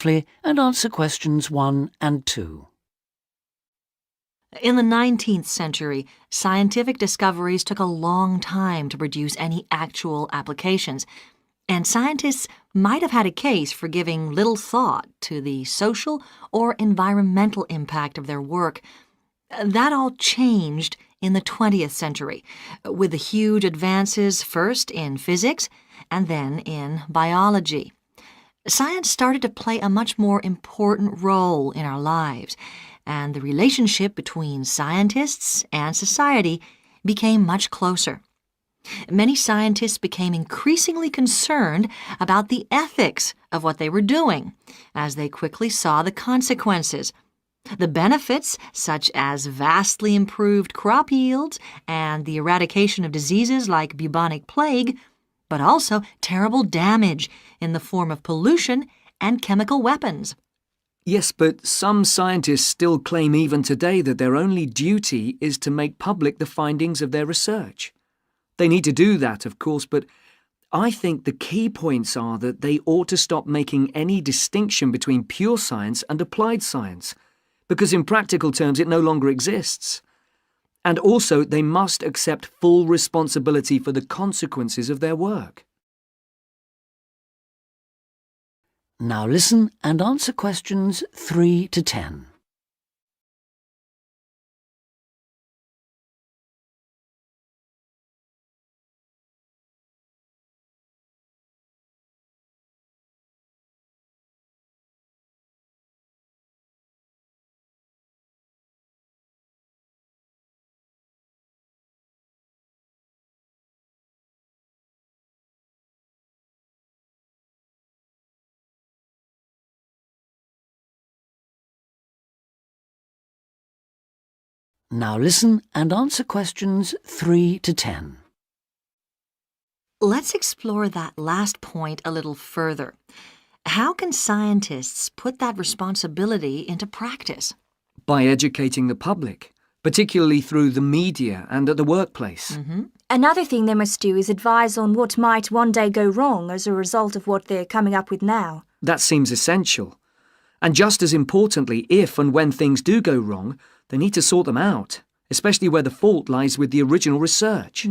and answer questions 1 and 2. In the 19th century, scientific discoveries took a long time to produce any actual applications, and scientists might have had a case for giving little thought to the social or environmental impact of their work. That all changed in the 20th century, with the huge advances first in physics and then in biology. Science started to play a much more important role in our lives, and the relationship between scientists and society became much closer. Many scientists became increasingly concerned about the ethics of what they were doing, as they quickly saw the consequences. The benefits, such as vastly improved crop yields and the eradication of diseases like bubonic plague, but also terrible damage in the form of pollution and chemical weapons. Yes, but some scientists still claim even today that their only duty is to make public the findings of their research. They need to do that, of course, but I think the key points are that they ought to stop making any distinction between pure science and applied science, because in practical terms it no longer exists. And also they must accept full responsibility for the consequences of their work. Now listen and answer questions 3 to 10. Now listen and answer questions 3 to 10. Let's explore that last point a little further. How can scientists put that responsibility into practice? By educating the public, particularly through the media and at the workplace. Another thing they must do is advise on what might one day go wrong as a result of what they're coming up with now. That seems essential. And just as importantly, if and when things do go wrong, they need to sort them out, especially where the fault lies with the original research.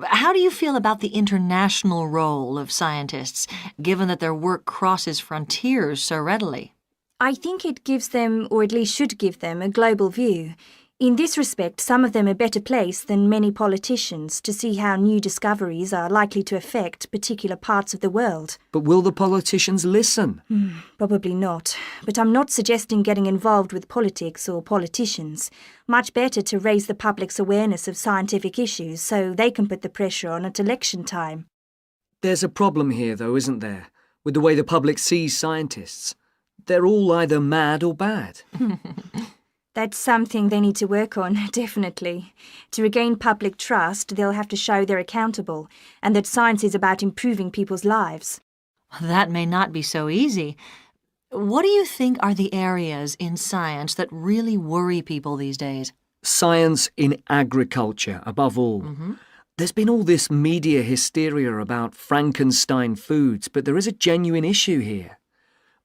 How do you feel about the international role of scientists, given that their work crosses frontiers so readily? I think it gives them, or at least should give them, a global view. In this respect, some of them are better placed than many politicians to see how new discoveries are likely to affect particular parts of the world. But will the politicians listen? Probably not. But I'm not suggesting getting involved with politics or politicians. Much better to raise the public's awareness of scientific issues so they can put the pressure on at election time. There's a problem here, though, isn't there, with the way the public sees scientists. They're all either mad or bad. That's something they need to work on, definitely. To regain public trust, they'll have to show they're accountable, and that science is about improving people's lives. That may not be so easy. What do you think are the areas in science that really worry people these days? Science in agriculture, above all. There's been all this media hysteria about Frankenstein foods, but there is a genuine issue here.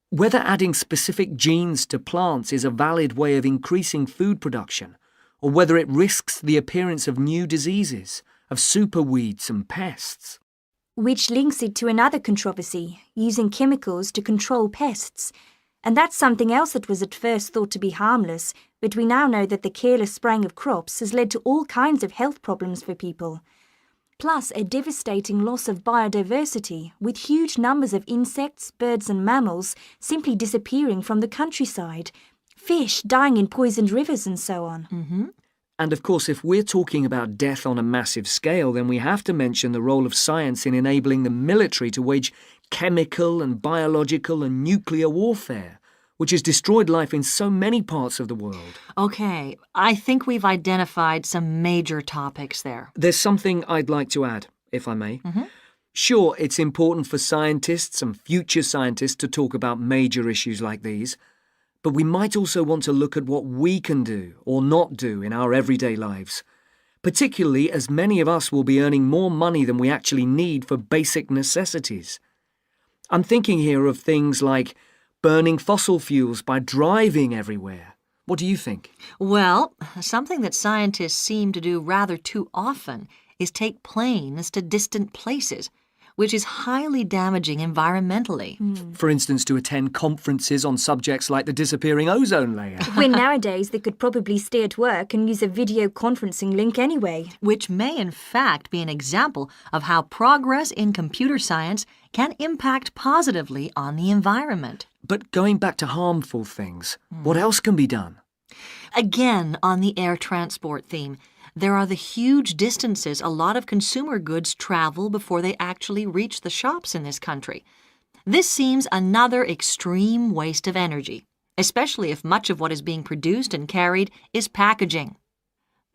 Whether adding specific genes to plants is a valid way of increasing food production, or whether it risks the appearance of new diseases, of superweeds and pests. Which links it to another controversy, using chemicals to control pests. And that's something else that was at first thought to be harmless, but we now know that the careless spraying of crops has led to all kinds of health problems for people. Plus a devastating loss of biodiversity, with huge numbers of insects, birds and mammals simply disappearing from the countryside, fish dying in poisoned rivers and so on. And of course, if we're talking about death on a massive scale, then we have to mention the role of science in enabling the military to wage chemical and biological and nuclear warfare, which has destroyed life in so many parts of the world. Okay, I think we've identified some major topics there. There's something I'd like to add, if I may. Sure, it's important for scientists and future scientists to talk about major issues like these, but we might also want to look at what we can do or not do in our everyday lives, particularly as many of us will be earning more money than we actually need for basic necessities. I'm thinking here of things like burning fossil fuels by driving everywhere. What do you think? Well, something that scientists seem to do rather too often is take planes to distant places, which is highly damaging environmentally. For instance, to attend conferences on subjects like the disappearing ozone layer. When nowadays they could probably stay at work and use a video conferencing link anyway. Which may in fact be an example of how progress in computer science can impact positively on the environment. But going back to harmful things, what else can be done? Again, on the air transport theme, there are the huge distances a lot of consumer goods travel before they actually reach the shops in this country. This seems another extreme waste of energy, especially if much of what is being produced and carried is packaging.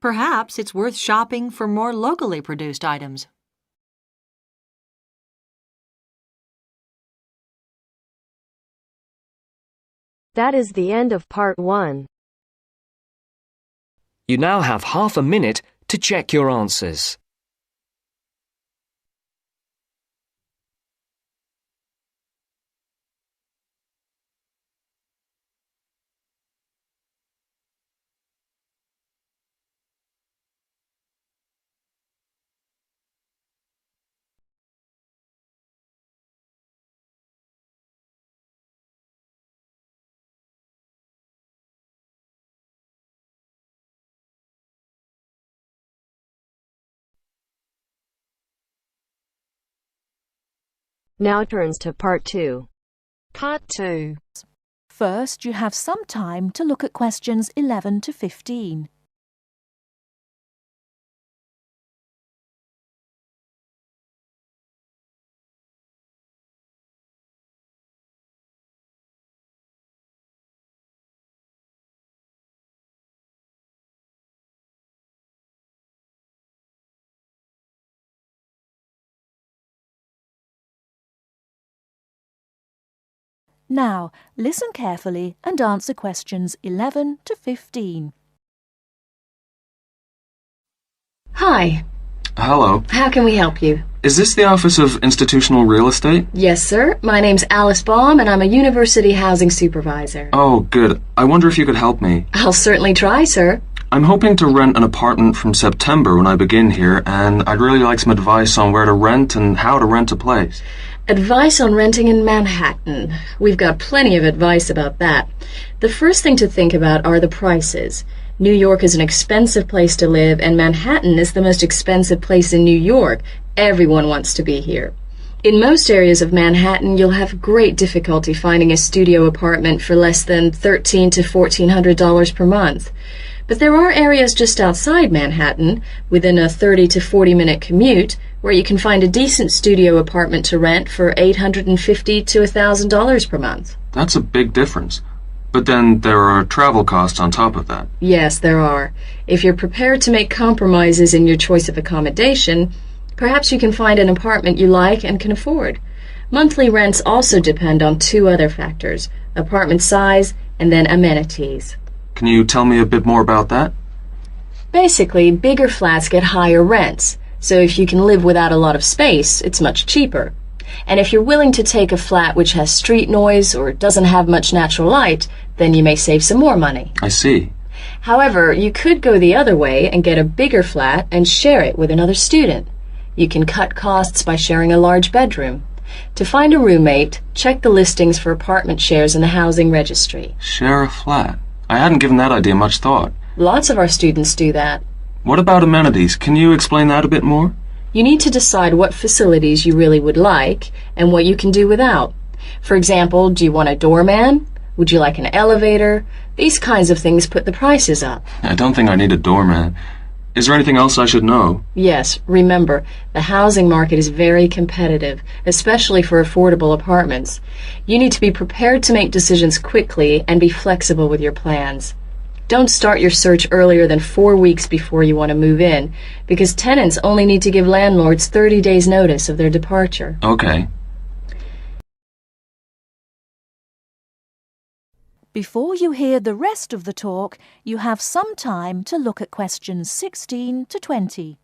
Perhaps it's worth shopping for more locally produced items. That is the end of part 1. You now have half a minute to check your answers. Now turns to part 2. Part 2. First, you have some time to look at questions 11 to 15. Now, listen carefully and answer questions 11 to 15. Hi, Hello. how can we help you? Is this the Office of Institutional Real Estate? Yes, sir. My name's Alice Baum, and I'm a university housing supervisor. Oh, good. I wonder if you could help me. I'll certainly try, sir. I'm hoping to rent an apartment from September when I begin here, and I'd really like some advice on where to rent and how to rent a place. Advice on renting in Manhattan. We've got plenty of advice about that. The first thing to think about are the prices. New York is an expensive place to live, and Manhattan is the most expensive place in New York. Everyone wants to be here. In most areas of Manhattan, you'll have great difficulty finding a studio apartment for less than $1,300 to $1,400 per month. But there are areas just outside Manhattan, within a 30 to 40 minute commute, where you can find a decent studio apartment to rent for $850 to $1,000 per month. That's a big difference. But then there are travel costs on top of that. Yes, there are. If you're prepared to make compromises in your choice of accommodation, perhaps you can find an apartment you like and can afford. Monthly rents also depend on 2 other factors: apartment size and then amenities. Can you tell me a bit more about that? Basically, bigger flats get higher rents, so if you can live without a lot of space, it's much cheaper. And if you're willing to take a flat which has street noise or doesn't have much natural light, then you may save some more money. I see. However, you could go the other way and get a bigger flat and share it with another student. You can cut costs by sharing a large bedroom. To find a roommate, check the listings for apartment shares in the housing registry. Share a flat. I hadn't given that idea much thought. Lots of our students do that. What about amenities? Can you explain that a bit more? You need to decide what facilities you really would like and what you can do without. For example, do you want a doorman? Would you like an elevator? These kinds of things put the prices up. I don't think I need a doorman. Is there anything else I should know? Yes, remember, the housing market is very competitive, especially for affordable apartments. You need to be prepared to make decisions quickly and be flexible with your plans. Don't start your search earlier than 4 weeks before you want to move in, because tenants only need to give landlords 30 days notice of their departure. Okay. Before you hear the rest of the talk, you have some time to look at questions 16 to 20.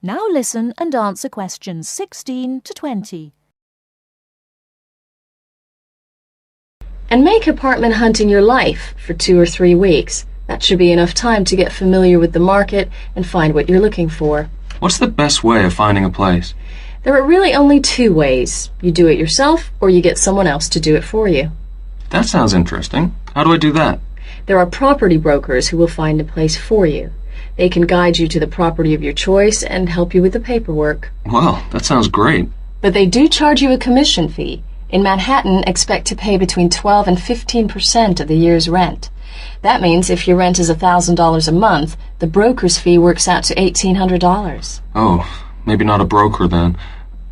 Now listen and answer questions 16 to 20. And make apartment hunting your life for 2 or 3 weeks. That should be enough time to get familiar with the market and find what you're looking for. What's the best way of finding a place? There are really only 2 ways. You do it yourself or you get someone else to do it for you. That sounds interesting. How do I do that? There are property brokers who will find a place for you. They can guide you to the property of your choice and help you with the paperwork. Well, that sounds great. But they do charge you a commission fee. In Manhattan, expect to pay between 12 and 15% of the year's rent. That means if your rent is $1,000 a month, the broker's fee works out to $1,800. Oh, maybe not a broker then.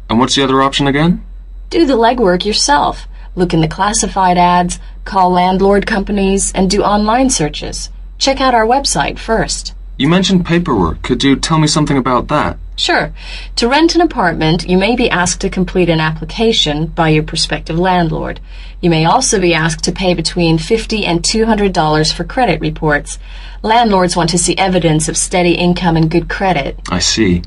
And what's the other option again? Do the legwork yourself. Look in the classified ads, call landlord companies, and do online searches. Check out our website first. You mentioned paperwork. Could you tell me something about that? Sure. To rent an apartment, you may be asked to complete an application by your prospective landlord. You may also be asked to pay between $50 and $200 for credit reports. Landlords want to see evidence of steady income and good credit. I see.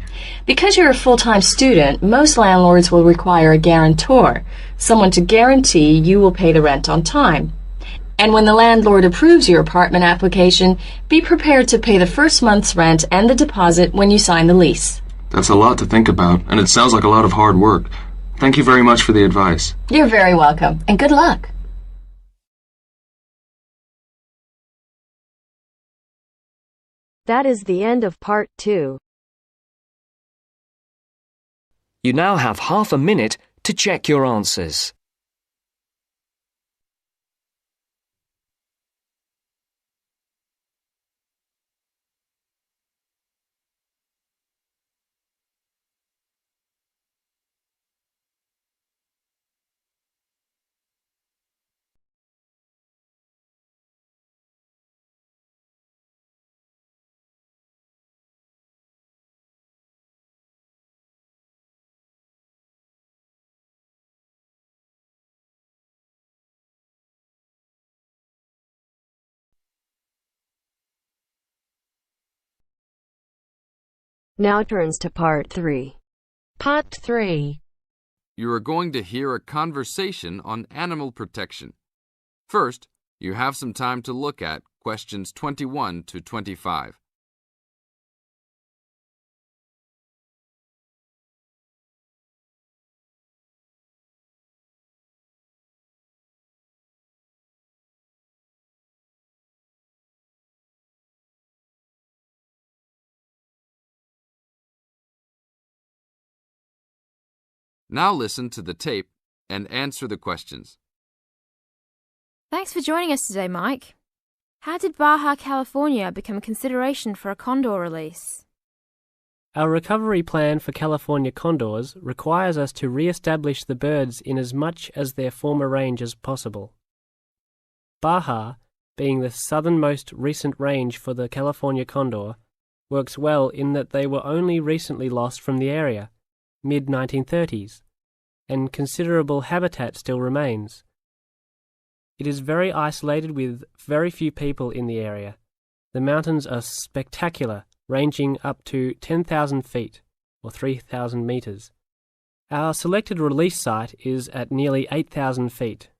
Because you're a full-time student, most landlords will require a guarantor, someone to guarantee you will pay the rent on time. And when the landlord approves your apartment application, be prepared to pay the first month's rent and the deposit when you sign the lease. That's a lot to think about, and it sounds like a lot of hard work. Thank you very much for the advice. You're very welcome, and good luck. That is the end of part 2. You now have half a minute to check your answers. Now turns to part 3. Part 3. You are going to hear a conversation on animal protection. First, you have some time to look at questions 21 to 25. Now listen to the tape and answer the questions. Thanks for joining us today, Mike. How did Baja California become a consideration for a condor release? Our recovery plan for California condors requires us to re-establish the birds in as much as their former range as possible. Baja, being the southernmost recent range for the California condor, works well in that they were only recently lost from the area, mid-1930s, and considerable habitat still remains. It is very isolated with very few people in the area. The mountains are spectacular, ranging up to 10,000 feet, or 3,000 meters. Our selected release site is at nearly 8,000 feet,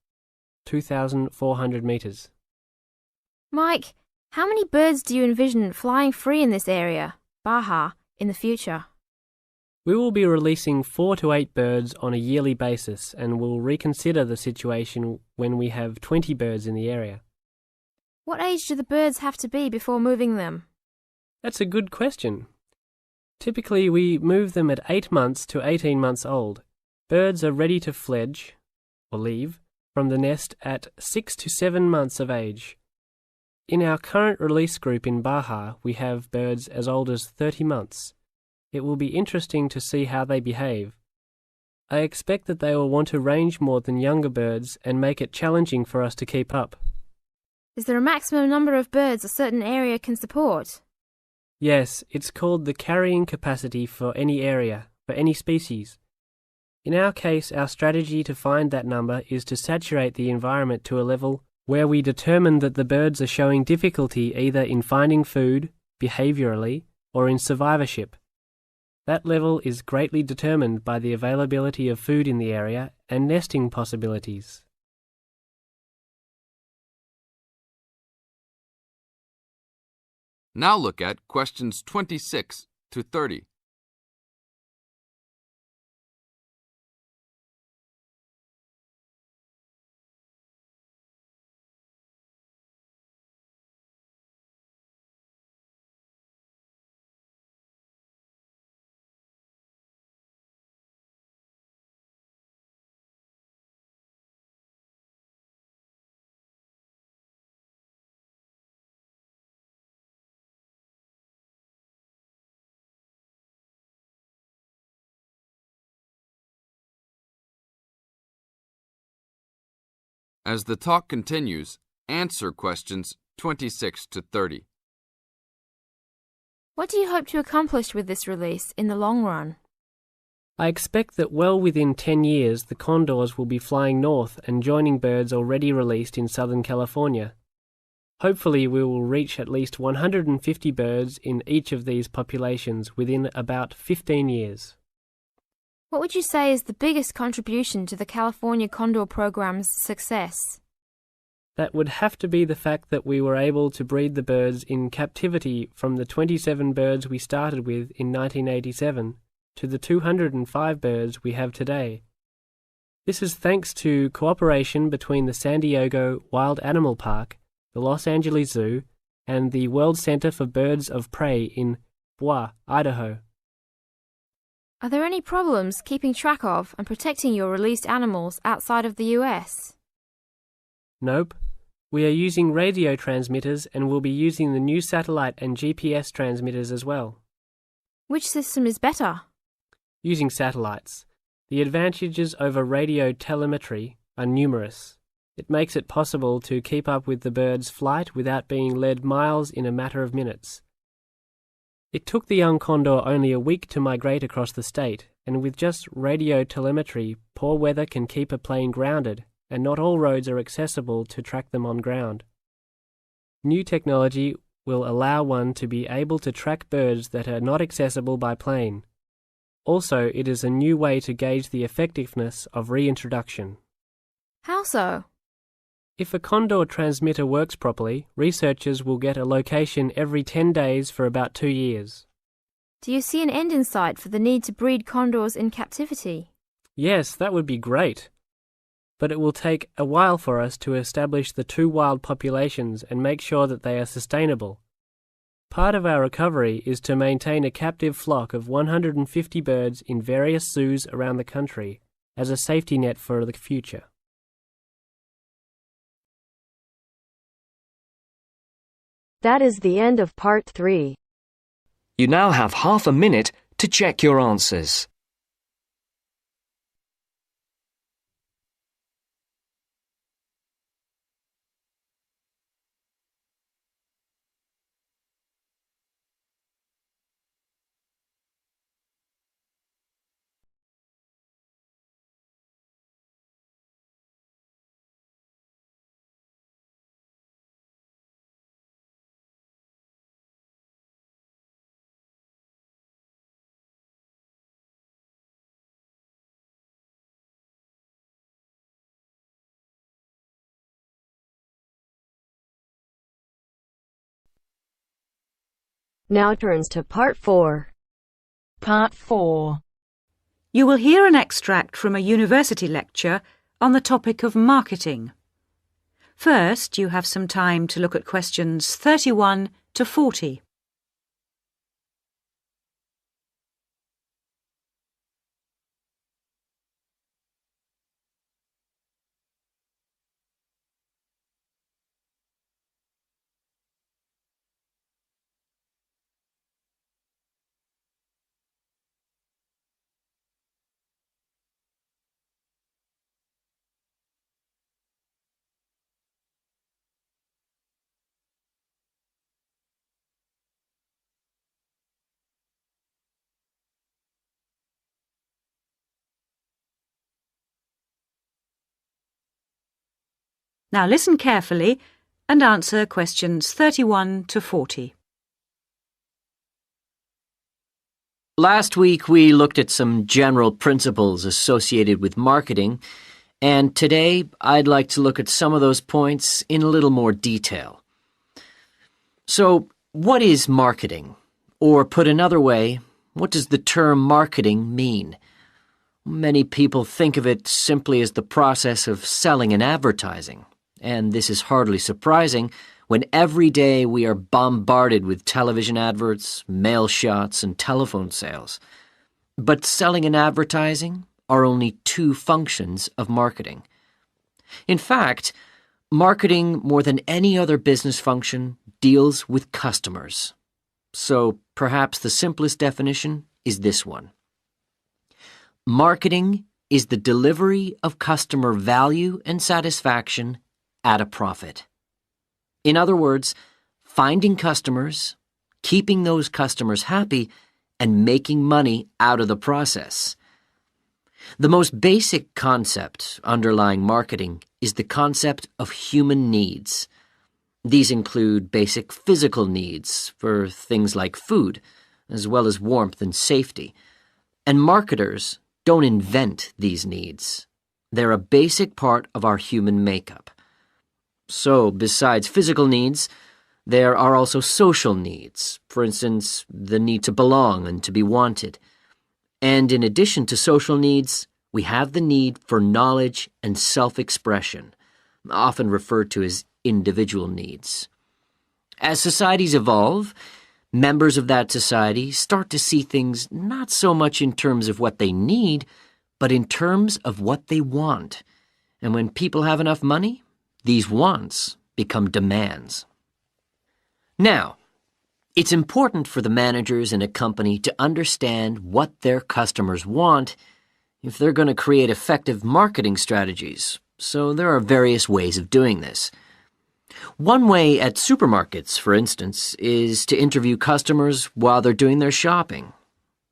2,400 meters. Mike, how many birds do you envision flying free in this area, Baja, in the future? We will be releasing 4 to 8 birds on a yearly basis and will reconsider the situation when we have 20 birds in the area. What age do the birds have to be before moving them? That's a good question. Typically, we move them at 8 months to 18 months old. Birds are ready to fledge, or leave, from the nest at 6 to 7 months of age. In our current release group in Baja, we have birds as old as 30 months. It will be interesting to see how they behave. I expect that they will want to range more than younger birds and make it challenging for us to keep up. Is there a maximum number of birds a certain area can support? Yes, it's called the carrying capacity for any area, for any species. In our case, our strategy to find that number is to saturate the environment to a level where we determine that the birds are showing difficulty either in finding food, behaviourally, or in survivorship. That level is greatly determined by the availability of food in the area and nesting possibilities. Now look at questions 26 to 30. As the talk continues, answer questions 26 to 30. What do you hope to accomplish with this release in the long run? I expect that well within 10 years the condors will be flying north and joining birds already released in Southern California. Hopefully we will reach at least 150 birds in each of these populations within about 15 years. What would you say is the biggest contribution to the California Condor program's success? That would have to be the fact that we were able to breed the birds in captivity from the 27 birds we started with in 1987 to the 205 birds we have today. This is thanks to cooperation between the San Diego Wild Animal Park, the Los Angeles Zoo, and the World Center for Birds of Prey in Boise, Idaho. Are there any problems keeping track of and protecting your released animals outside of the US? Nope. We are using radio transmitters and will be using the new satellite and GPS transmitters as well. Which system is better? Using satellites. The advantages over radio telemetry are numerous. It makes it possible to keep up with the bird's flight without being led miles in a matter of minutes. It took the young condor only a week to migrate across the state, and with just radio telemetry, poor weather can keep a plane grounded, and not all roads are accessible to track them on ground. New technology will allow one to be able to track birds that are not accessible by plane. Also, it is a new way to gauge the effectiveness of reintroduction. How so? If a condor transmitter works properly, researchers will get a location every 10 days for about 2 years. Do you see an end in sight for the need to breed condors in captivity? Yes, that would be great. But it will take a while for us to establish the two wild populations and make sure that they are sustainable. Part of our recovery is to maintain a captive flock of 150 birds in various zoos around the country as a safety net for the future. That is the end of part 3. You now have half a minute to check your answers. Now turns to part 4. Part 4. You will hear an extract from a university lecture on the topic of marketing. First, you have some time to look at questions 31 to 40. Now listen carefully and answer questions 31 to 40. Last week we looked at some general principles associated with marketing, and today I'd like to look at some of those points in a little more detail. So, what is marketing? Or put another way, what does the term marketing mean? Many people think of it simply as the process of selling and advertising, and this is hardly surprising when every day we are bombarded with television adverts, mail shots, and telephone sales. But selling and advertising are only two functions of marketing. In fact, marketing, more than any other business function, deals with customers. So perhaps the simplest definition is this one. Marketing is the delivery of customer value and satisfaction at a profit. In other words, finding customers, keeping those customers happy, and making money out of the process. The most basic concept underlying marketing is the concept of human needs. These include basic physical needs for things like food, as well as warmth and safety. And marketers don't invent these needs. They're a basic part of our human makeup. So, besides physical needs, there are also social needs, for instance, the need to belong and to be wanted. And in addition to social needs, we have the need for knowledge and self-expression, often referred to as individual needs. As societies evolve, members of that society start to see things not so much in terms of what they need, but in terms of what they want. And when people have enough money, these wants become demands. Now, it's important for the managers in a company to understand what their customers want if they're going to create effective marketing strategies, so there are various ways of doing this. One way at supermarkets, for instance, is to interview customers while they're doing their shopping.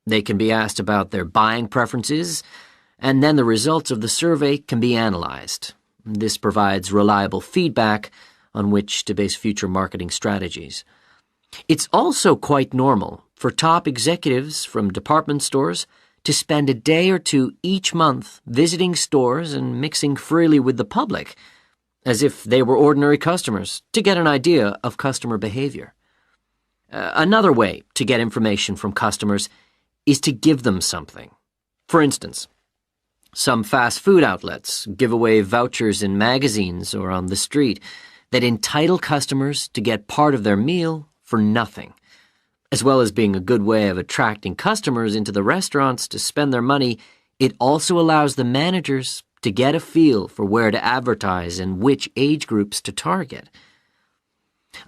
They can be asked about their buying preferences, and then the results of the survey can be analyzed. This provides reliable feedback on which to base future marketing strategies. It's also quite normal for top executives from department stores to spend a day or two each month visiting stores and mixing freely with the public, as if they were ordinary customers, to get an idea of customer behavior. Another way to get information from customers is to give them something. For instance, some fast food outlets give away vouchers in magazines or on the street that entitle customers to get part of their meal for nothing. As well as being a good way of attracting customers into the restaurants to spend their money, it also allows the managers to get a feel for where to advertise and which age groups to target.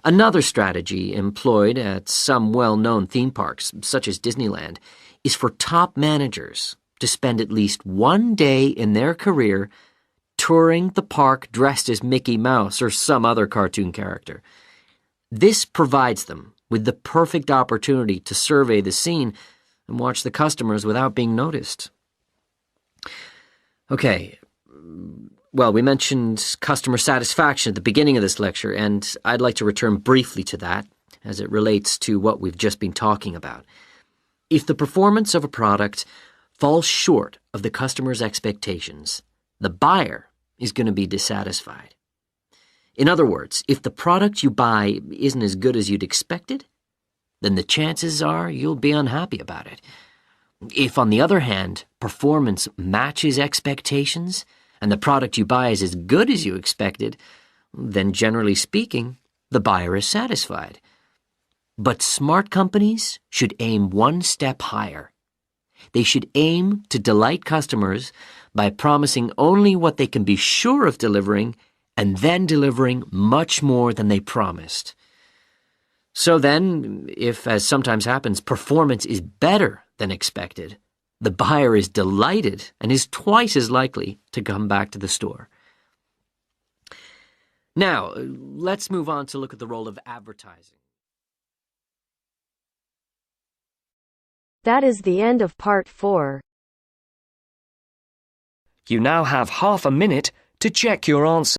Another strategy employed at some well-known theme parks, such as Disneyland, is for top managers to spend at least one day in their career touring the park dressed as Mickey Mouse or some other cartoon character. This provides them with the perfect opportunity to survey the scene and watch the customers without being noticed. Okay, well, we mentioned customer satisfaction at the beginning of this lecture, and I'd like to return briefly to that as it relates to what we've just been talking about. If the performance of a product falls short of the customer's expectations, the buyer is going to be dissatisfied. In other words, if the product you buy isn't as good as you'd expected, then the chances are you'll be unhappy about it. If, on the other hand, performance matches expectations and the product you buy is as good as you expected, then generally speaking, the buyer is satisfied. But smart companies should aim one step higher. They should aim to delight customers by promising only what they can be sure of delivering and then delivering much more than they promised. So then, if, as sometimes happens, performance is better than expected, the buyer is delighted and is twice as likely to come back to the store. Now, let's move on to look at the role of advertising. That is the end of part 4. You now have half a minute to check your answer.